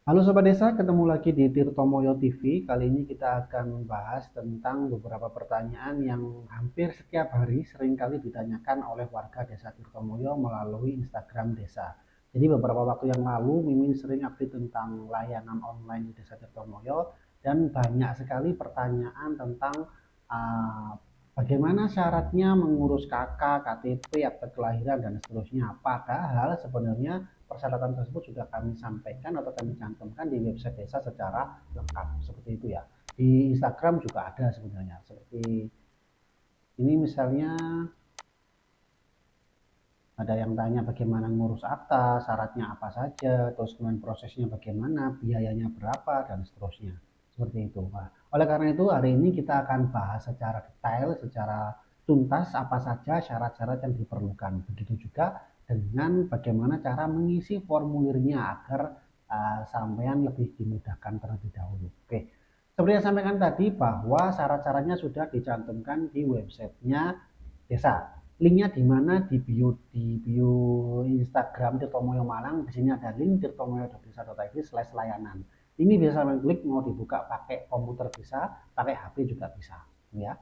Halo Sobat Desa, ketemu lagi di Tirtomoyo TV. Kali ini kita akan bahas tentang beberapa pertanyaan yang hampir setiap hari seringkali ditanyakan oleh warga Desa Tirtomoyo melalui Instagram Desa. Jadi beberapa waktu yang lalu Mimin sering update tentang layanan online di Desa Tirtomoyo dan banyak sekali pertanyaan tentang uh, bagaimana syaratnya mengurus KK, KTP, akte kelahiran dan seterusnya. Padahal sebenarnya persyaratan tersebut sudah kami sampaikan atau kami cantumkan di website desa secara lengkap seperti itu ya. Di Instagram juga ada sebenarnya. Seperti ini misalnya ada yang tanya bagaimana ngurus akta, syaratnya apa saja, terus kemudian prosesnya bagaimana, biayanya berapa dan seterusnya. Seperti itu. Nah, oleh karena itu hari ini kita akan bahas secara detail, secara tuntas apa saja syarat-syarat yang diperlukan. Begitu juga dengan bagaimana cara mengisi formulirnya agar sampean lebih dimudahkan terlebih dahulu. Oke. Seperti yang sampaikan tadi bahwa syarat-syaratnya sudah dicantumkan di websitenya desa. Linknya di mana di bio Instagram Tirtomoyo Malang. Di sini ada link tirtomoyo.desa.id/layanan. Ini bisa klik, mau dibuka pakai komputer bisa, pakai HP juga bisa. Ya,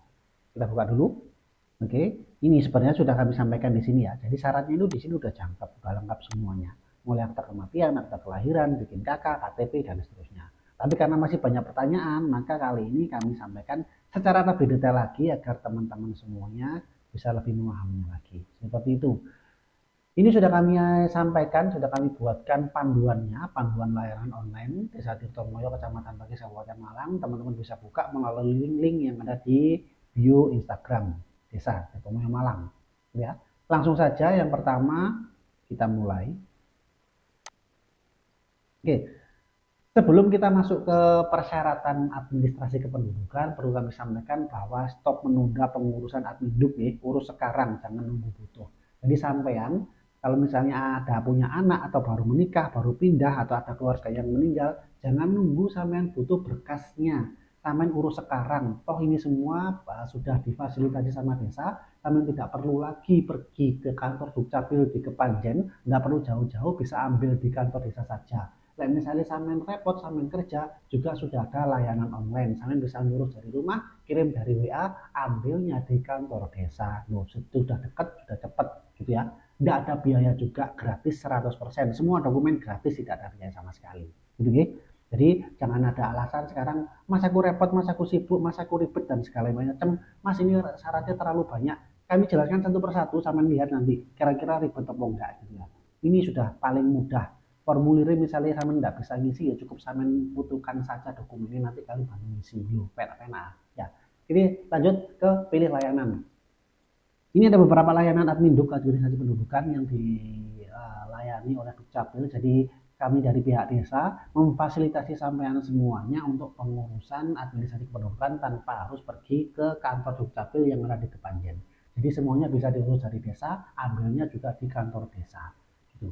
kita buka dulu. Oke, ini sebenarnya sudah kami sampaikan di sini ya. Jadi syaratnya itu di sini udah jangkep, udah lengkap semuanya. Mulai akta kematian, akta kelahiran, bikin KK, KTP dan seterusnya. Tapi karena masih banyak pertanyaan, maka kali ini kami sampaikan secara lebih detail lagi agar teman-teman semuanya bisa lebih memahaminya lagi. Seperti itu. Ini sudah kami sampaikan, sudah kami buatkan panduannya, panduan layanan online Desa Tirtomoyo, Kecamatan Pakis, Kabupaten Malang. Teman-teman bisa buka melalui link-link yang ada di bio Instagram Desa Tirtomoyo Malang. Ya, langsung saja yang pertama kita mulai. Oke, sebelum kita masuk ke persyaratan administrasi kependudukan, perlu kami sampaikan bahwa stop menunda pengurusan adminduk ya, urus sekarang, jangan nunggu butuh. Jadi sampean kalau misalnya ada punya anak atau baru menikah, baru pindah atau ada keluarga yang meninggal, jangan nunggu sampean butuh berkasnya. Sampean urus sekarang. Toh ini semua sudah difasilitasi sama desa, sampean tidak perlu lagi pergi ke kantor Dukcapil di Kepanjen, nggak perlu jauh-jauh, bisa ambil di kantor desa saja. Nah, misalnya sampean repot, sampean kerja, juga sudah ada layanan online. Sampean bisa ngurus dari rumah, kirim dari WA, ambilnya di kantor desa. Loh, sudah dekat, sudah cepat gitu ya. Tidak ada biaya juga, gratis 100%. Semua dokumen gratis, tidak ada biaya sama sekali. Gitu ya. Jadi jangan ada alasan sekarang, mas aku repot, mas aku sibuk, mas aku ribet dan segala macam. Mas ini syaratnya terlalu banyak. Kami jelaskan satu persatu, sampean lihat nanti kira-kira ribet atau enggak gitu ya. Ini sudah paling mudah. Formulir misalnya sama nggak bisa ngisi ya cukup sama butuhkan saja dokumennya, nanti kalian bantu ngisi dulu pena ya. Ini lanjut ke pilih layanan. Ini ada beberapa layanan adminduk administrasi pendudukan yang dilayani oleh Dukcapil. Jadi kami dari pihak desa memfasilitasi sampean semuanya untuk pengurusan administrasi kependudukan tanpa harus pergi ke kantor Dukcapil yang ada di Kepanjen. Jadi semuanya bisa diurus dari desa, ambilnya juga di kantor desa. Gitu.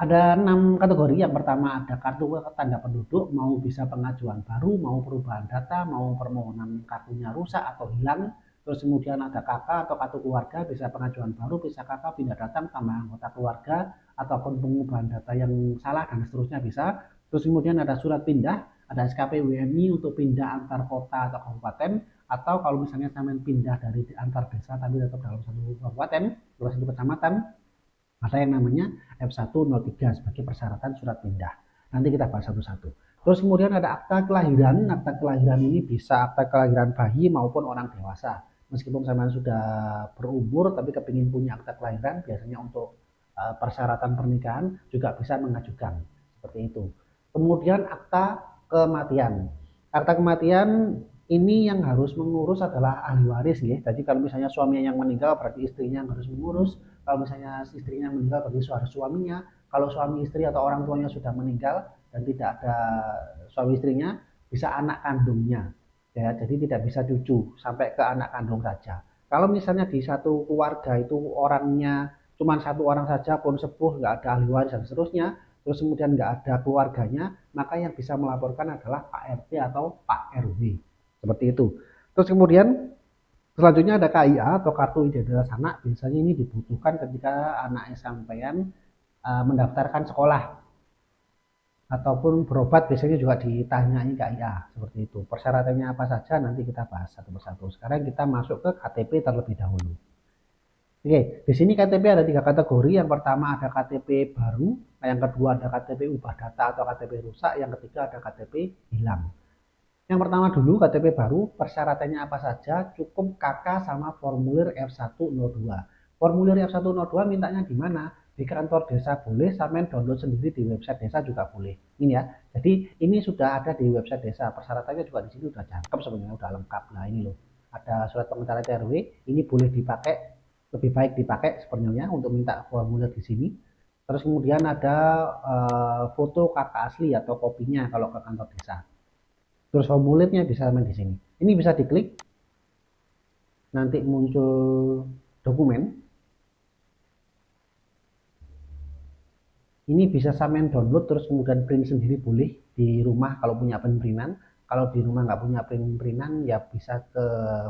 Ada 6 kategori. Yang pertama ada kartu tanda penduduk, mau bisa pengajuan baru, mau perubahan data, mau permohonan kartunya rusak atau hilang. Terus kemudian ada KK atau kartu keluarga, bisa pengajuan baru, bisa KK pindah datang tambah anggota keluarga, ataupun pengubahan data yang salah dan seterusnya bisa. Terus kemudian ada surat pindah, ada SKP WMI untuk pindah antar kota atau kabupaten, atau kalau misalnya sampai pindah dari antar desa tapi tetap dalam satu kabupaten, dalam satu kecamatan, ada yang namanya F103 sebagai persyaratan surat pindah. Nanti kita bahas satu-satu. Terus kemudian ada akta kelahiran. Akta kelahiran ini bisa akta kelahiran bayi maupun orang dewasa. Meskipun sampean sudah berumur tapi kepingin punya akta kelahiran, biasanya untuk persyaratan pernikahan juga bisa mengajukan seperti itu. Kemudian akta kematian. Akta kematian ini yang harus mengurus adalah ahli waris ya. Jadi kalau misalnya suaminya yang meninggal berarti istrinya yang harus mengurus. Kalau misalnya istrinya meninggal berarti suaminya. Kalau suami istri atau orang tuanya sudah meninggal dan tidak ada suami istrinya, bisa anak kandungnya. Ya, jadi tidak bisa cucu, sampai ke anak kandung saja. Kalau misalnya di satu keluarga itu orangnya cuma satu orang saja pun sepuh, nggak ada ahli waris dan seterusnya, terus kemudian nggak ada keluarganya, maka yang bisa melaporkan adalah Pak RT atau Pak RW. Seperti itu. Terus kemudian selanjutnya ada KIA atau kartu identitas anak. Biasanya ini dibutuhkan ketika anak sampean mendaftarkan sekolah ataupun berobat biasanya juga ditanyai KIA seperti itu. Persyaratannya apa saja nanti kita bahas satu persatu. Sekarang kita masuk ke KTP terlebih dahulu. Oke, di sini KTP ada 3 kategori. Yang pertama ada KTP baru, yang kedua ada KTP ubah data atau KTP rusak, yang ketiga ada KTP hilang. Yang pertama dulu KTP baru, persyaratannya apa saja? Cukup KK sama formulir F102. Formulir F102 mintanya di mana? Di kantor desa boleh, sampean download sendiri di website desa juga boleh. Ini ya. Jadi ini sudah ada di website desa. Persyaratannya juga di sini sudah cakep sebenarnya, sudah lengkap. Nah ini loh. Ada surat pengantar RW, ini boleh dipakai, lebih baik dipakai sebenarnya untuk minta formulir di sini. Terus kemudian ada foto KK asli atau kopinya kalau ke kantor desa. Terus formulirnya bisa main di sini. Ini bisa diklik, nanti muncul dokumen. Ini bisa sampean download terus kemudian print sendiri boleh di rumah kalau punya printeran. Kalau di rumah nggak punya printeran ya bisa ke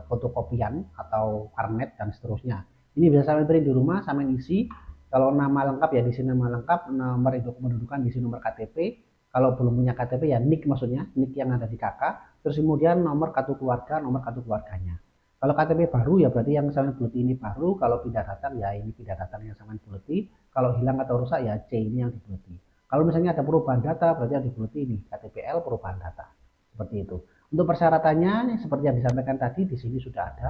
fotokopian atau warnet dan seterusnya. Ini bisa sampean print di rumah, sampean isi. Kalau nama lengkap ya di sini nama lengkap, nomor induk kependudukan di sini nomor KTP. Kalau belum punya KTP ya NIK maksudnya, NIK yang ada di KK. Terus kemudian nomor kartu keluarga, nomor kartu keluarganya. Kalau KTP baru ya berarti yang sampean buleti ini baru, kalau pindah datang ya ini pindah datang yang sampean buleti, kalau hilang atau rusak ya C ini yang dibuleti. Kalau misalnya ada perubahan data berarti yang dibuleti ini KTPL perubahan data. Seperti itu. Untuk persyaratannya seperti yang disampaikan tadi di sini sudah ada.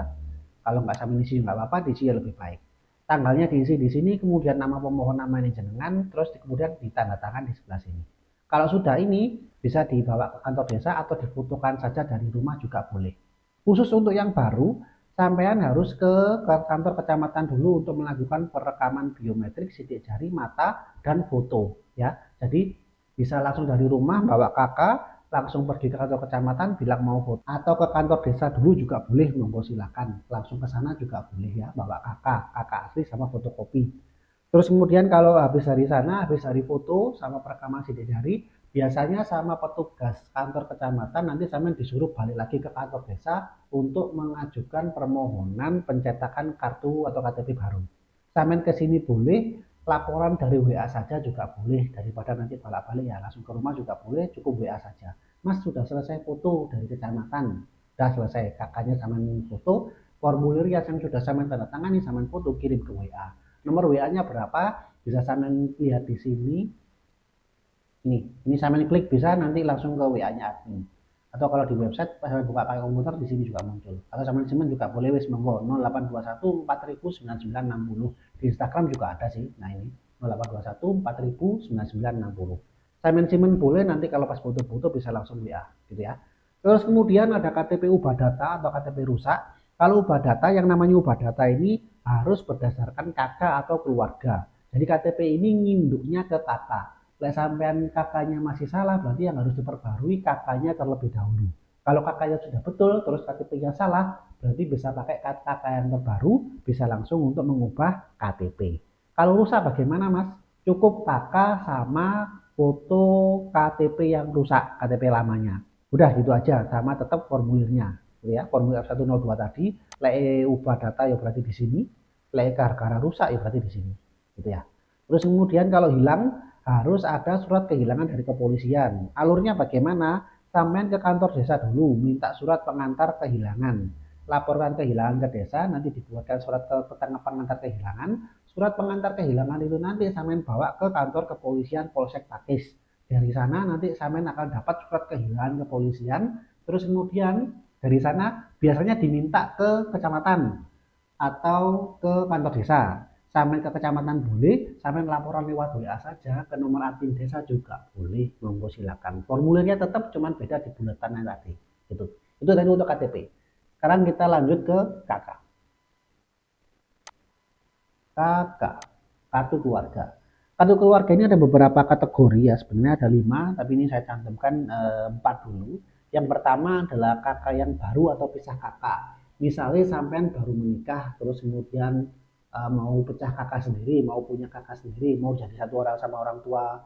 Kalau nggak sampai diisi nggak apa-apa, diisi ya lebih baik. Tanggalnya diisi di sini, kemudian nama pemohon nama ini jenengan, terus kemudian ditandatangan di sebelah sini. Kalau sudah ini bisa dibawa ke kantor desa atau difotokan saja dari rumah juga boleh. Khusus untuk yang baru, sampean harus ke kantor kecamatan dulu untuk melakukan perekaman biometrik sidik jari, mata, dan foto. Ya, jadi bisa langsung dari rumah bawa kakak, langsung pergi ke kantor kecamatan bilang mau foto, atau ke kantor desa dulu juga boleh, monggo silakan. Langsung ke sana juga boleh ya, bawa kakak asli sama fotokopi. Terus kemudian kalau habis dari sana, habis dari foto sama perekaman sidik jari, biasanya sama petugas kantor kecamatan nanti sampean disuruh balik lagi ke kantor desa untuk mengajukan permohonan pencetakan kartu atau KTP baru. Sampean ke sini boleh, laporan dari WA saja juga boleh, daripada nanti balik-balik ya langsung ke rumah juga boleh, cukup WA saja. Mas sudah selesai foto dari kecamatan, sudah selesai, kakaknya sampean foto, formulir yang sudah sampean tanda tangani sampean foto kirim ke WA. Nomor WA-nya berapa? Bisa sampean lihat di sini. Ini sampean klik bisa nanti langsung ke WA-nya admin. Atau kalau di website pas sampean buka pakai komputer di sini juga muncul. Atau sampean simpen juga boleh wis monggo 0821 4000 Di Instagram juga ada sih. Nah ini 0821 4000 Sampean simpen boleh, nanti kalau pas foto-foto bisa langsung WA gitu ya. Terus kemudian ada KTP ubah data atau KTP rusak. Kalau ubah data, yang namanya ubah data ini harus berdasarkan kakak atau keluarga. Jadi KTP ini nginduknya ke kakak. Lek sampean kakaknya masih salah, berarti yang harus diperbarui kakaknya terlebih dahulu. Kalau kakaknya sudah betul, terus KTP-nya salah, berarti bisa pakai kakak yang terbaru, bisa langsung untuk mengubah KTP. Kalau rusak bagaimana mas? Cukup kakak sama foto KTP yang rusak, KTP lamanya. Udah gitu aja, sama tetap formulirnya. Ya, formulir F102 tadi, lek ubah data ya berarti di sini, lek gara-gara rusak ya berarti di sini. Gitu ya. Terus kemudian kalau hilang harus ada surat kehilangan dari kepolisian. Alurnya bagaimana? Sampean ke kantor desa dulu, minta surat pengantar kehilangan. Laporkan kehilangan ke desa, nanti dibuatkan surat pengantar kehilangan. Surat pengantar kehilangan itu nanti sampean bawa ke kantor kepolisian Polsek Pakis. Dari sana nanti sampean akan dapat surat kehilangan kepolisian. Terus kemudian dari sana biasanya diminta ke kecamatan atau ke kantor desa. Sampai ke kecamatan boleh, sampai laporan lewat WA saja, ke nomor admin desa juga boleh, monggo silakan. Formulirnya tetap cuman beda di buletannya tadi. Gitu. Itu tadi untuk KTP. Sekarang kita lanjut ke KK. KK, kartu keluarga. Kartu keluarga ini ada beberapa kategori ya, sebenarnya ada 5, tapi ini saya cantumkan 4 dulu. Yang pertama adalah kakak yang baru atau pisah kakak. Misalnya sampean baru menikah, terus kemudian mau pecah kakak sendiri, mau punya kakak sendiri, mau jadi satu orang sama orang tua,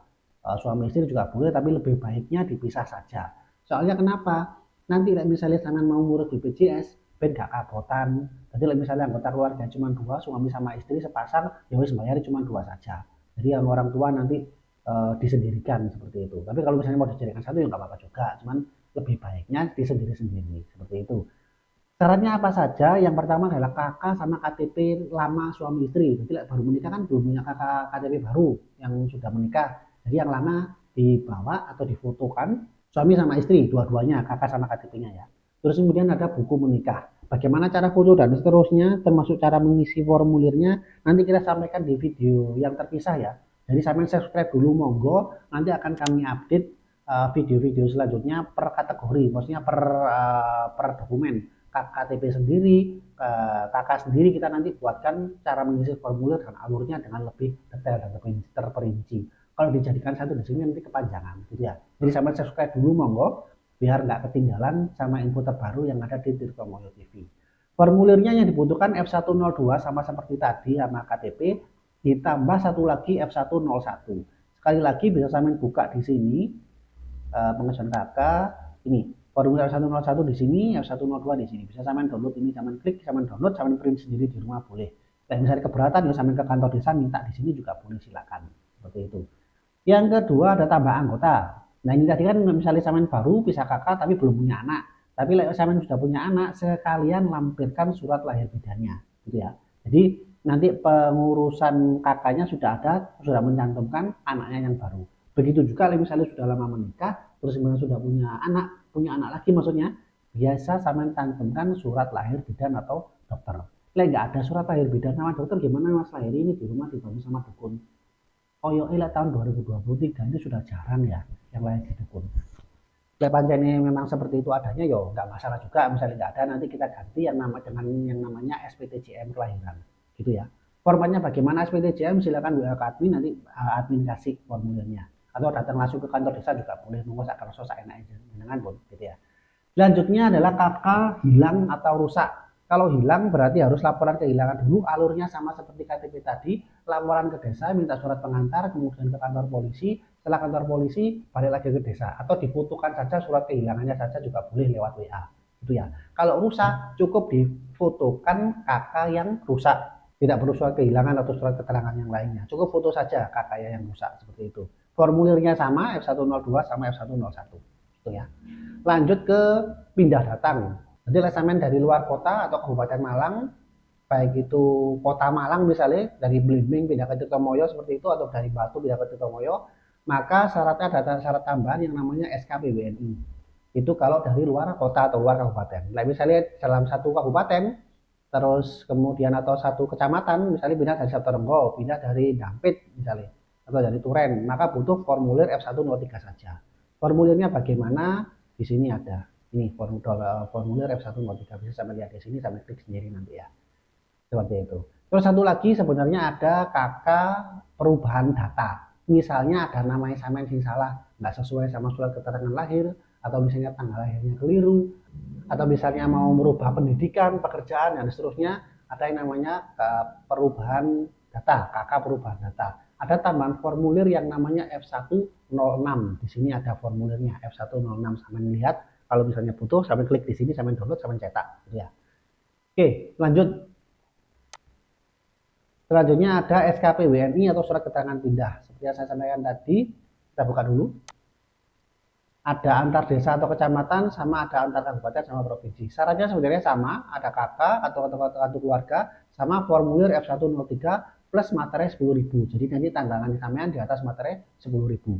suami istri juga boleh, tapi lebih baiknya dipisah saja. Soalnya kenapa? Nanti misalnya sampean mau ngurus BPJS, ben gak kabotan. Jadi misalnya anggota keluarga cuma 2, suami sama istri sepasang, ya wis bayar cuma 2 saja. Jadi yang orang tua nanti disendirikan seperti itu. Tapi kalau misalnya mau dijadikan satu ya nggak apa-apa juga, cuman lebih baiknya disendiri-sendiri seperti itu. Syaratnya apa saja? Yang pertama adalah kakak sama KTP lama suami istri. Jadi baru menikah kan belum punya kakak KTP baru yang sudah menikah. Jadi yang lama dibawa atau difotokan suami sama istri, dua-duanya kakak sama KTP-nya ya. Terus kemudian ada buku menikah. Bagaimana cara foto dan seterusnya, termasuk cara mengisi formulirnya, nanti kita sampaikan di video yang terpisah ya. Jadi sampai subscribe dulu monggo, nanti akan kami update video-video selanjutnya per kategori, maksudnya per dokumen. KTP sendiri, kakak sendiri kita nanti buatkan cara mengisi formulir dan alurnya dengan lebih detail dan terperinci. Kalau dijadikan satu di sini nanti kepanjangan, gitu ya. Jadi sampai subscribe dulu monggo, biar nggak ketinggalan sama info terbaru yang ada di Tirtomoyo TV. Formulirnya yang dibutuhkan F102 sama seperti tadi sama KTP, ditambah satu lagi F101. Sekali lagi bisa sampai buka di sini pengajuan kakak ini formulir F101 di sini, F102 di sini. Bisa sampean download ini, sampean klik, sampean download, sampean print sendiri di rumah boleh. Dan misalnya keberatan ya sampean ke kantor desa minta di sini juga boleh, silakan. Seperti itu. Yang kedua ada tambah anggota. Nah ini tadi kan misalnya sampean baru bisa kakak tapi belum punya anak. Tapi kalau sampean sudah punya anak, sekalian lampirkan surat lahir bidannya, gitu ya. Jadi nanti pengurusan kakaknya sudah ada, sudah mencantumkan anaknya yang baru. Begitu juga kalau misalnya sudah lama menikah, terus kemudian sudah punya anak lagi maksudnya, biasa sampean cantumkan surat lahir bidan atau dokter. Lah nggak ada surat lahir bidan sama dokter, gimana mas lahir ini di rumah dibantu sama dukun? Oh yo, tahun 2023 ini sudah jarang ya yang lahir di dukun. Lah pancene memang seperti itu adanya yo nggak masalah juga, misalnya nggak ada nanti kita ganti yang dengan yang namanya SPTJM kelahiran, gitu ya. Formatnya bagaimana SPTJM silakan WA ke admin, nanti admin kasih formulirnya, atau datang langsung ke kantor desa juga boleh, monggo sak kerso sak enake jenengan pun, gitu ya. Selanjutnya adalah kakak hilang atau rusak. Kalau hilang berarti harus laporan kehilangan dulu, alurnya sama seperti KTP tadi, laporan ke desa, minta surat pengantar, kemudian ke kantor polisi, setelah kantor polisi balik lagi ke desa, atau difotokan saja surat kehilangannya saja juga boleh lewat WA. Itu ya. Kalau rusak cukup difotokan kakak yang rusak. Tidak perlu surat kehilangan atau surat keterangan yang lainnya. Cukup foto saja kakaknya yang rusak seperti itu. Formulirnya sama F102 sama F101. Itu ya. Lanjut ke pindah datang. Jadi lesamen dari luar kota atau Kabupaten Malang, baik itu kota Malang misalnya dari Blimbing pindah ke Tirtomoyo seperti itu, atau dari Batu pindah ke Tirtomoyo, maka syaratnya ada syarat tambahan yang namanya SKP WNI. Itu kalau dari luar kota atau luar kabupaten. Nah, misalnya dalam satu kabupaten, terus kemudian atau satu kecamatan, misalnya pindah dari Sabtorenggo, pindah dari Dampit misalnya, atau dari Turen, maka butuh formulir F103 saja. Formulirnya bagaimana? Di sini ada. Ini formulir F103, bisa sampai lihat di sini, sampai klik sendiri nanti ya. Seperti itu. Terus satu lagi sebenarnya ada kakak perubahan data. Misalnya ada namanya sampean sing salah, nggak sesuai sama surat keterangan lahir, atau misalnya tanggal lahirnya keliru, atau misalnya mau merubah pendidikan, pekerjaan, dan seterusnya, ada yang namanya perubahan data, kakak perubahan data. Ada tambahan formulir yang namanya F106. Di sini ada formulirnya F106. Sampai lihat, kalau misalnya butuh, sampai klik di sini, sampai download, sampai cetak. Ya. Oke, lanjut. Selanjutnya ada SKP WNI atau surat keterangan pindah. Seperti yang saya sampaikan tadi, kita buka dulu. Ada antar desa atau kecamatan, sama ada antar kabupaten sama provinsi. Syaratnya sebenarnya sama, ada kakak atau kartu keluarga, sama formulir F103 plus materai 10.000. Jadi nanti tanggalan sampean di atas materai 10.000.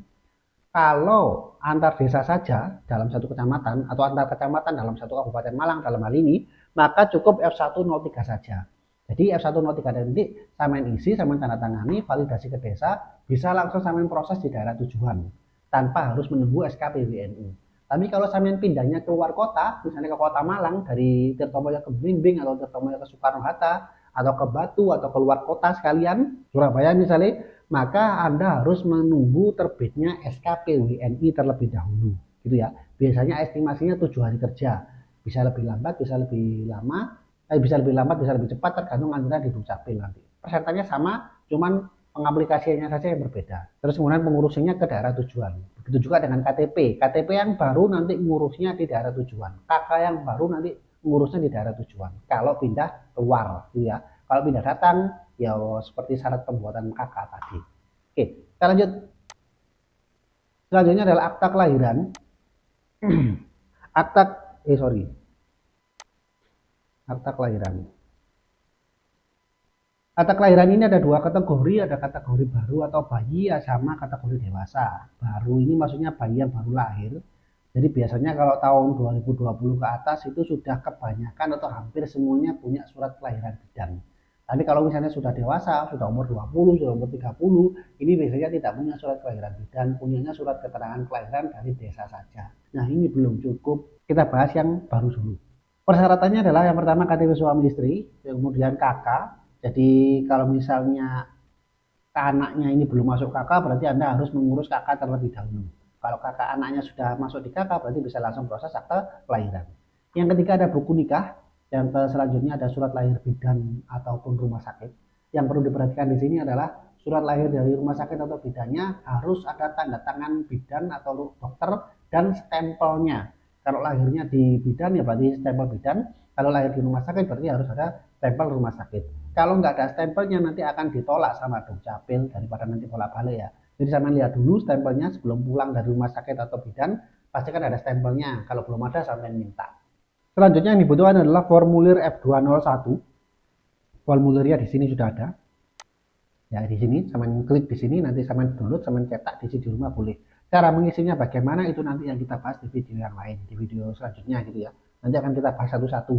Kalau antar desa saja dalam satu kecamatan atau antar kecamatan dalam satu kabupaten Malang dalam hal ini, maka cukup F103 saja. Jadi F103 nanti sampean isi, sampean tanda tangani, validasi ke desa, bisa langsung sampean proses di daerah tujuan tanpa harus menunggu SKP WNI. Tapi kalau sampean pindahnya keluar kota, misalnya ke kota Malang dari Tirtomoyo ke Blimbing atau Tirtomoyo ke Soekarno Hatta atau ke Batu atau keluar kota sekalian, Surabaya misalnya, maka Anda harus menunggu terbitnya SKP WNI terlebih dahulu, gitu ya. Biasanya estimasinya 7 hari kerja, bisa lebih lambat, bisa lebih lama, bisa lebih lambat, bisa lebih cepat, tergantung anjuran di Dukcapil nanti. Persyaratannya sama, cuman pengaplikasiannya saja yang berbeda. Terus kemudian pengurusnya ke daerah tujuan. Begitu juga dengan KTP. KTP yang baru nanti ngurusnya di daerah tujuan. KK yang baru nanti ngurusnya di daerah tujuan. Kalau pindah keluar, gitu ya. Kalau pindah datang, ya seperti syarat pembuatan KK tadi. Oke, kita lanjut. Selanjutnya adalah akta kelahiran. akta sorry, akta kelahiran. Akta kelahiran ini ada dua kategori, ada kategori baru atau bayi ya, sama kategori dewasa. Baru ini maksudnya bayi yang baru lahir. Jadi biasanya kalau tahun 2020 ke atas itu sudah kebanyakan atau hampir semuanya punya surat kelahiran bidan. Tapi kalau misalnya sudah dewasa, sudah umur 20, sudah umur 30, ini biasanya tidak punya surat kelahiran bidan, punyanya surat keterangan kelahiran dari desa saja. Nah ini belum cukup, kita bahas yang baru dulu. Persyaratannya adalah yang pertama KTP suami istri, kemudian kakak. Jadi kalau misalnya anaknya ini belum masuk kakak, berarti Anda harus mengurus kakak terlebih dahulu. Kalau kakak anaknya sudah masuk di kakak, berarti bisa langsung proses akte kelahiran. Yang ketiga ada buku nikah, yang selanjutnya ada surat lahir bidan ataupun rumah sakit. Yang perlu diperhatikan di sini adalah surat lahir dari rumah sakit atau bidannya harus ada tanda tangan bidan atau dokter dan stempelnya. Kalau lahirnya di bidan ya berarti stempel bidan, kalau lahir di rumah sakit berarti harus ada stempel rumah sakit. Kalau nggak ada stempelnya nanti akan ditolak sama dukcapil daripada nanti bolak-balik ya. Jadi sampai lihat dulu stempelnya sebelum pulang dari rumah sakit atau bidan, pastikan ada stempelnya. Kalau belum ada sampai minta. Selanjutnya yang dibutuhkan adalah formulir F201. Formulirnya di sini sudah ada. Ya di sini, sama klik di sini, nanti sama download, sama cetak di sini di rumah boleh. Cara mengisinya bagaimana itu nanti yang kita bahas di video yang lain, di video selanjutnya gitu ya. Nanti akan kita bahas satu-satu.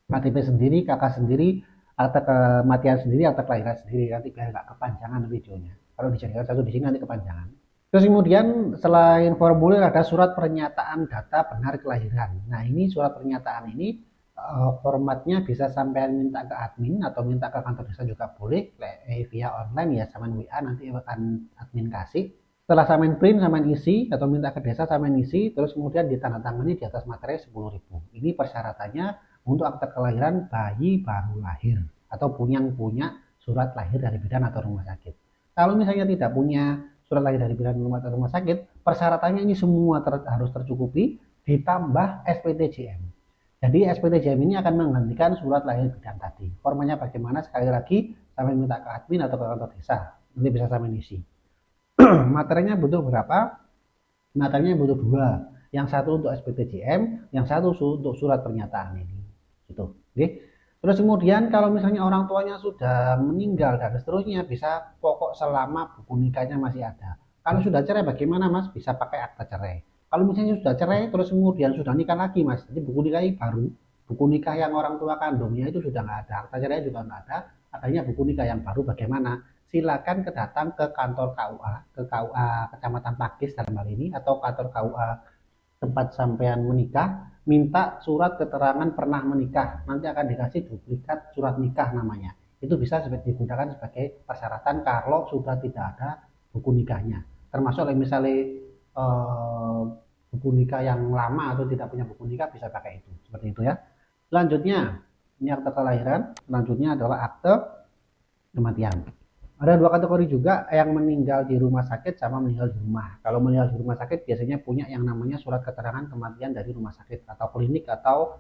KTP sendiri, kakak sendiri, akta kematian sendiri, akta kelahiran sendiri, nanti biar nggak kepanjangan videonya. Kalau dijadikan satu di sini nanti kepanjangan. Terus kemudian selain formulir ada surat pernyataan data benar kelahiran. Nah ini surat pernyataan ini formatnya bisa sampai minta ke admin atau minta ke kantor desa juga boleh via online ya, sama WA nanti akan admin kasih. Setelah samen print, samen isi atau minta ke desa samen isi, terus kemudian ditandatangani di atas materai 10.000. Ini persyaratannya untuk akte kelahiran bayi baru lahir atau yang punya surat lahir dari bidan atau rumah sakit. Kalau misalnya tidak punya surat lahir dari bidan atau rumah sakit, persyaratannya ini semua harus tercukupi ditambah SPTJM. Jadi SPTJM ini akan menggantikan surat lahir bidan tadi. Formanya bagaimana sekali lagi sampai minta ke admin atau ke kantor desa. Nanti bisa sampai isi. Materinya butuh berapa? Materinya butuh dua. Yang satu untuk SPTJM, yang satu untuk surat pernyataan ini. Gitu. Oke. Terus kemudian kalau misalnya orang tuanya sudah meninggal dan seterusnya bisa pokok selama buku nikahnya masih ada. Kalau sudah cerai bagaimana Mas? Bisa pakai akta cerai. Kalau misalnya sudah cerai terus kemudian sudah nikah lagi Mas, jadi buku nikah baru, buku nikah yang orang tua kandungnya itu sudah nggak ada, akta cerai juga nggak ada, adanya buku nikah yang baru bagaimana? Silakan datang ke kantor KUA, ke KUA Kecamatan Pakis dalam hal ini atau kantor KUA tempat sampean menikah, minta surat keterangan pernah menikah. Nanti akan dikasih duplikat surat nikah namanya. Itu bisa digunakan sebagai persyaratan kalau sudah tidak ada buku nikahnya. Termasuk misalnya buku nikah yang lama atau tidak punya buku nikah bisa pakai itu. Seperti itu ya. Selanjutnya, ini akte kelahiran. Selanjutnya adalah akte kematian. Ada dua kategori juga yang meninggal di rumah sakit sama meninggal di rumah. Kalau meninggal di rumah sakit biasanya punya yang namanya surat keterangan kematian dari rumah sakit atau klinik atau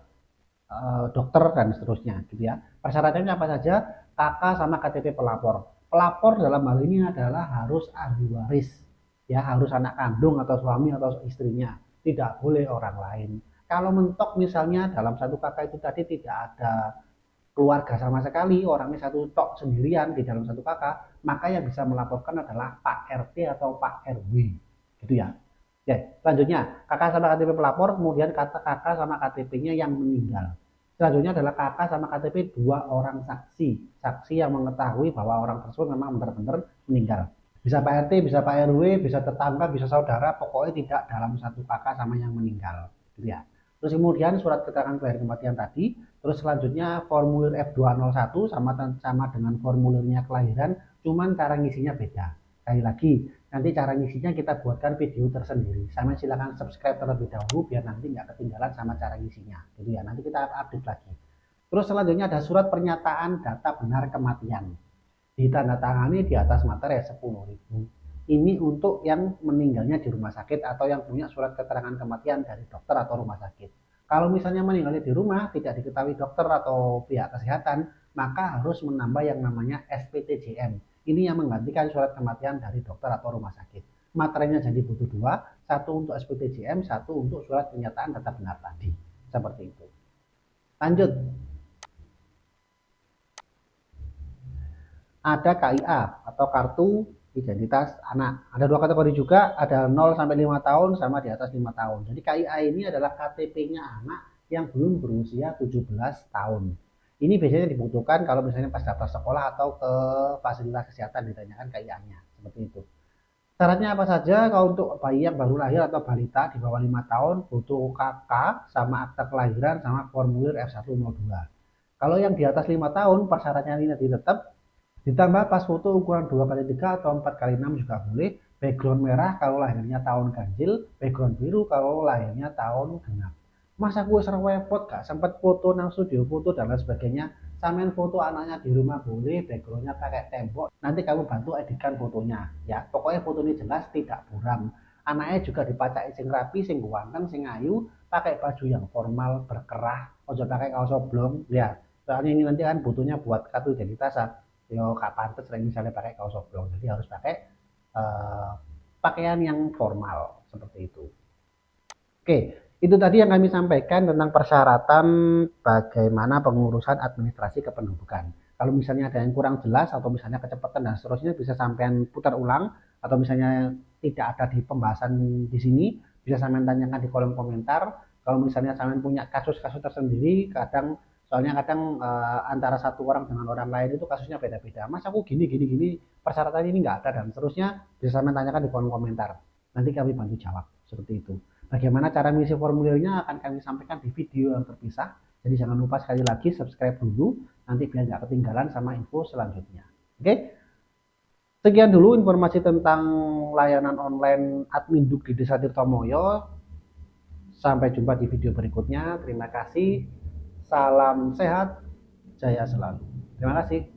dokter dan seterusnya gitu ya. Persyaratannya apa saja? KK sama KTP pelapor. Pelapor dalam hal ini adalah harus ahli waris. Ya, harus anak kandung atau suami atau istrinya. Tidak boleh orang lain. Kalau mentok misalnya dalam satu kakak itu tadi tidak ada keluarga sama sekali, orangnya satu tok sendirian di dalam satu kakak, maka yang bisa melaporkan adalah Pak RT atau Pak RW. Gitu ya. Oke, selanjutnya kakak sama KTP pelapor, kemudian kata kakak sama KTP-nya yang meninggal. Selanjutnya adalah kakak sama KTP dua orang saksi, saksi yang mengetahui bahwa orang tersebut memang benar-benar meninggal. Bisa Pak RT, bisa Pak RW, bisa tetangga, bisa saudara, pokoknya tidak dalam satu kakak sama yang meninggal. Gitu ya. Terus kemudian surat keterangan kelahiran kematian tadi, terus selanjutnya formulir F201 sama dengan formulirnya kelahiran, cuman cara ngisinya beda. Sekali lagi, nanti cara ngisinya kita buatkan video tersendiri. Sama silakan subscribe terlebih dahulu biar nanti nggak ketinggalan sama cara ngisinya. Gitu ya, nanti kita update lagi. Terus selanjutnya ada surat pernyataan data benar kematian. Ditandatangani di atas materai 10.000. Ini untuk yang meninggalnya di rumah sakit atau yang punya surat keterangan kematian dari dokter atau rumah sakit. Kalau misalnya meninggalnya di rumah tidak diketahui dokter atau pihak kesehatan, maka harus menambah yang namanya SPTJM. Ini yang menggantikan surat kematian dari dokter atau rumah sakit. Materinya jadi butuh dua, satu untuk SPTJM, satu untuk surat pernyataan data benar tadi. Seperti itu. Lanjut. Ada KIA atau kartu identitas anak. Ada dua kategori juga, ada 0 sampai 5 tahun sama di atas 5 tahun. Jadi KIA ini adalah KTP-nya anak yang belum berusia 17 tahun. Ini biasanya dibutuhkan kalau misalnya pas daftar sekolah atau ke fasilitas kesehatan ditanyakan KIA-nya. Seperti itu. Syaratnya apa saja? Kalau untuk bayi yang baru lahir atau balita di bawah 5 tahun butuh KK sama akta kelahiran sama formulir F102. Kalau yang di atas 5 tahun persyaratnya ini tetap. Ditambah pas foto ukuran 2x3 atau 4x6 juga boleh. Background merah kalau lahirnya tahun ganjil, background biru kalau lahirnya tahun genap. Masa gue sering repot gak sempat foto nang studio foto dan lain sebagainya. Samain foto anaknya di rumah boleh, backgroundnya pakai tembok. Nanti kamu bantu editkan fotonya. Ya, pokoknya foto ini jelas tidak buram. Anaknya juga dipacai sing rapi, sing ganteng, sing ayu, pakai baju yang formal, berkerah, ojo pakai kaos oblong. Ya, soalnya ini nanti kan butuhnya buat kartu identitas. Yo gak pantas misalnya pakai kaos oblong, jadi harus pakai uh, pakaian yang formal seperti itu. Oke, itu tadi yang kami sampaikan tentang persyaratan bagaimana pengurusan administrasi kependudukan. Kalau misalnya ada yang kurang jelas atau misalnya kecepatan dan seterusnya bisa sampean putar ulang, atau misalnya tidak ada di pembahasan di sini bisa sampean tanyakan di kolom komentar. Kalau misalnya sampean punya kasus-kasus tersendiri, soalnya kadang antara satu orang dengan orang lain itu kasusnya beda-beda. Mas aku gini gini gini persyaratan ini nggak ada dan seterusnya bisa sampean tanyakan di kolom komentar. Nanti kami bantu jawab seperti itu. Bagaimana cara mengisi formulirnya akan kami sampaikan di video yang terpisah. Jadi jangan lupa sekali lagi subscribe dulu, nanti biar nggak ketinggalan sama info selanjutnya. Oke, sekian dulu informasi tentang layanan online Adminduk di Desa Tirtomoyo. Sampai jumpa di video berikutnya. Terima kasih. Salam sehat, jaya selalu. Terima kasih.